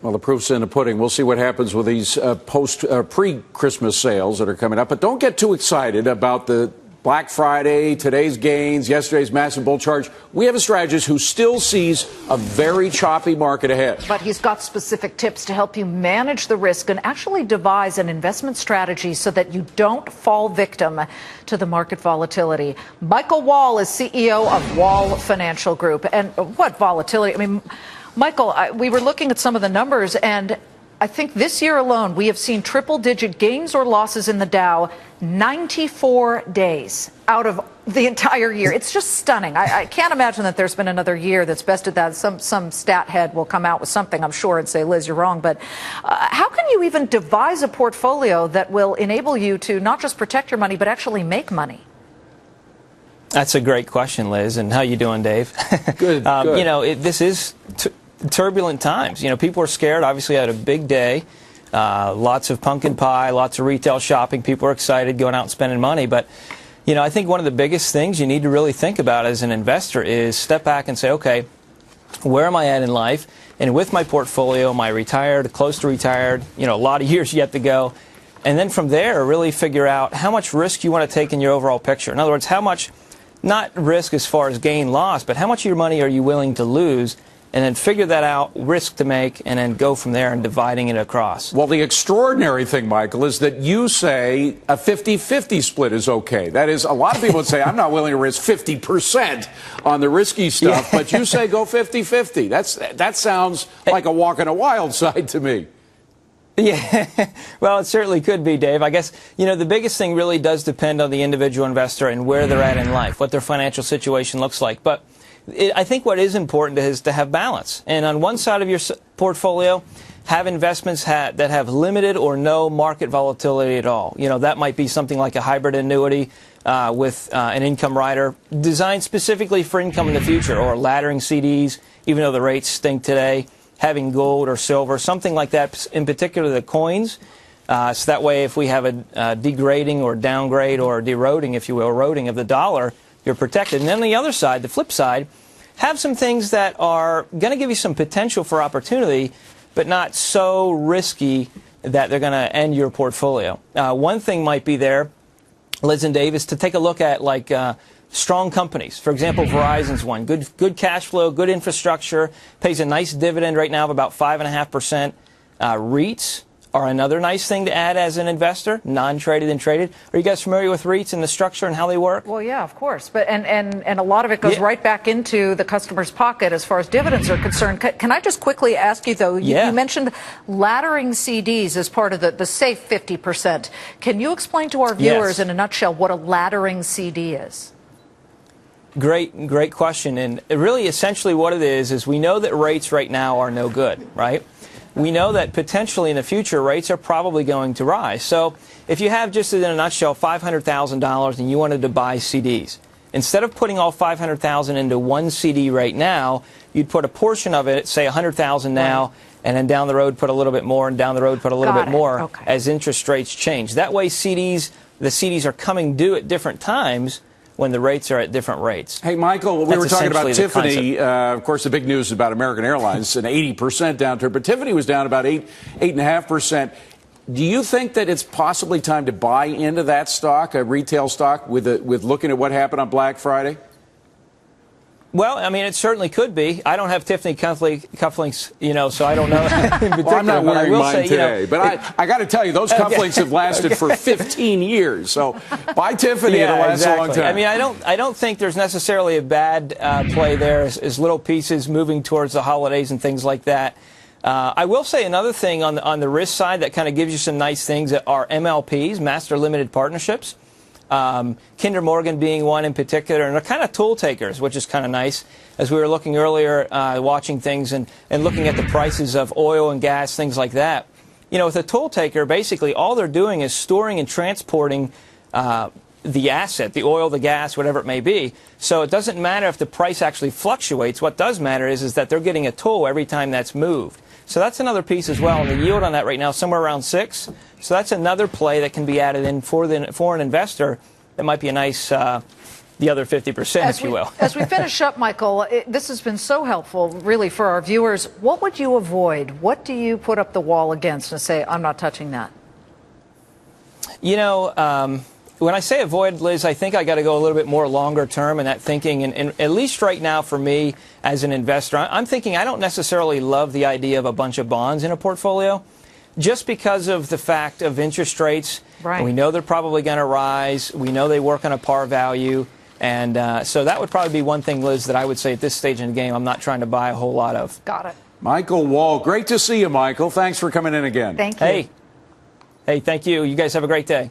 Well, the proof's in the pudding. We'll see what happens with these pre-Christmas sales that are coming up. But don't get too excited about the Black Friday, today's gains, yesterday's massive bull charge. We have a strategist who still sees a very choppy market ahead. But he's got specific tips to help you manage the risk and actually devise an investment strategy so that you don't fall victim to the market volatility. Michael Wall is CEO of Wall Financial Group. And what volatility? I mean, Michael, we were looking at some of the numbers, and I think this year alone we have seen triple-digit gains or losses in the Dow 94 days out of the entire year. It's just stunning. I can't imagine that there's been another year that's bested that. Some stat head will come out with something, I'm sure, and say, Liz, you're wrong. But how can you even devise a portfolio that will enable you to not just protect your money, but actually make money? That's a great question, Liz. And how you doing, Dave? Good. Good. You know, this is turbulent times. You know, people are scared. Obviously, had a big day. Lots of pumpkin pie, lots of retail shopping. People are excited going out and spending money. But, you know, I think one of the biggest things you need to really think about as an investor is step back and say, okay, where am I at in life? And with my portfolio, am I retired, close to retired, you know, a lot of years yet to go. And then from there, really figure out how much risk you want to take in your overall picture. In other words, how much, not risk as far as gain loss, but how much of your money are you willing to lose? And then figure that out, risk to make, and then go from there and dividing it across. Well, the extraordinary thing, Michael, is that you say a 50-50 split is okay. That is, a lot of people would say, I'm not willing to risk 50% on the risky stuff, but you say go 50-50. That sounds like a walk on a wild side to me. Yeah, well, it certainly could be, Dave. I guess, you know, the biggest thing really does depend on the individual investor and where they're at in life, what their financial situation looks like. But I think what is important is to have balance. And on one side of your portfolio, have investments that have limited or no market volatility at all. You know, that might be something like a hybrid annuity with an income rider designed specifically for income in the future, or laddering CDs, even though the rates stink today, having gold or silver, something like that, in particular the coins. So that way, if we have a degrading or downgrade or eroding, if you will, eroding of the dollar, you're protected. And then the other side, the flip side, have some things that are going to give you some potential for opportunity, but not so risky that they're going to end your portfolio. One thing might be there, Liz and Dave, is to take a look at like strong companies. For example, Verizon's one. Good cash flow, good infrastructure, pays a nice dividend right now of about 5.5%. REITs are another nice thing to add as an investor, non-traded and traded. Are you guys familiar with REITs and the structure and how they work? Well, yeah, of course. But and a lot of it goes right back into the customer's pocket as far as dividends are concerned. Can I just quickly ask you, though, you mentioned laddering CDs as part of the safe 50%. Can you explain to our viewers in a nutshell what a laddering CD is? Great question. And really, essentially what it is we know that rates right now are no good, right? We know that potentially in the future rates are probably going to rise. So if you have, just in a nutshell, $500,000 and you wanted to buy CDs, instead of putting all $500,000 into one CD right now, you'd put a portion of it, say $100,000 now, and then down the road put a little bit more, and down the road put a little bit more as interest rates change. That way the CDs are coming due at different times when the rates are at different rates. Hey, Michael, we were talking about Tiffany. Of course, the big news is about American Airlines, an 80% downturn, but Tiffany was down about 8.5%. Do you think that it's possibly time to buy into that stock, a retail stock, with looking at what happened on Black Friday? Well, I mean, it certainly could be. I don't have Tiffany cufflinks, you know, so I don't know. In particular, well, I'm not wearing mine today, you know, but I got to tell you, those cufflinks have lasted for 15 years. So buy Tiffany, it'll last a long time. I mean, I don't think there's necessarily a bad play there as little pieces moving towards the holidays and things like that. I will say another thing on the risk side that kind of gives you some nice things that are MLPs, Master Limited Partnerships. Kinder Morgan being one in particular, and they're kind of tool takers, which is kind of nice. As we were looking earlier, watching things and looking at the prices of oil and gas, things like that. You know, with a tool taker, basically all they're doing is storing and transporting the asset, the oil, the gas, whatever it may be. So it doesn't matter if the price actually fluctuates. What does matter is that they're getting a toll every time that's moved. So that's another piece as well. And the yield on that right now is somewhere around 6. So that's another play that can be added in for an investor. That might be a nice the other 50%, if you will. As we finish up, Michael, this has been so helpful, really, for our viewers. What would you avoid? What do you put up the wall against and say, I'm not touching that? You know, when I say avoid, Liz, I think I got to go a little bit more longer term in that thinking. And at least right now for me as an investor, I'm thinking I don't necessarily love the idea of a bunch of bonds in a portfolio just because of the fact of interest rates. Right. We know they're probably going to rise. We know they work on a par value. And so that would probably be one thing, Liz, that I would say at this stage in the game I'm not trying to buy a whole lot of. Got it. Michael Wall, great to see you, Michael. Thanks for coming in again. Thank you. Hey, thank you. You guys have a great day.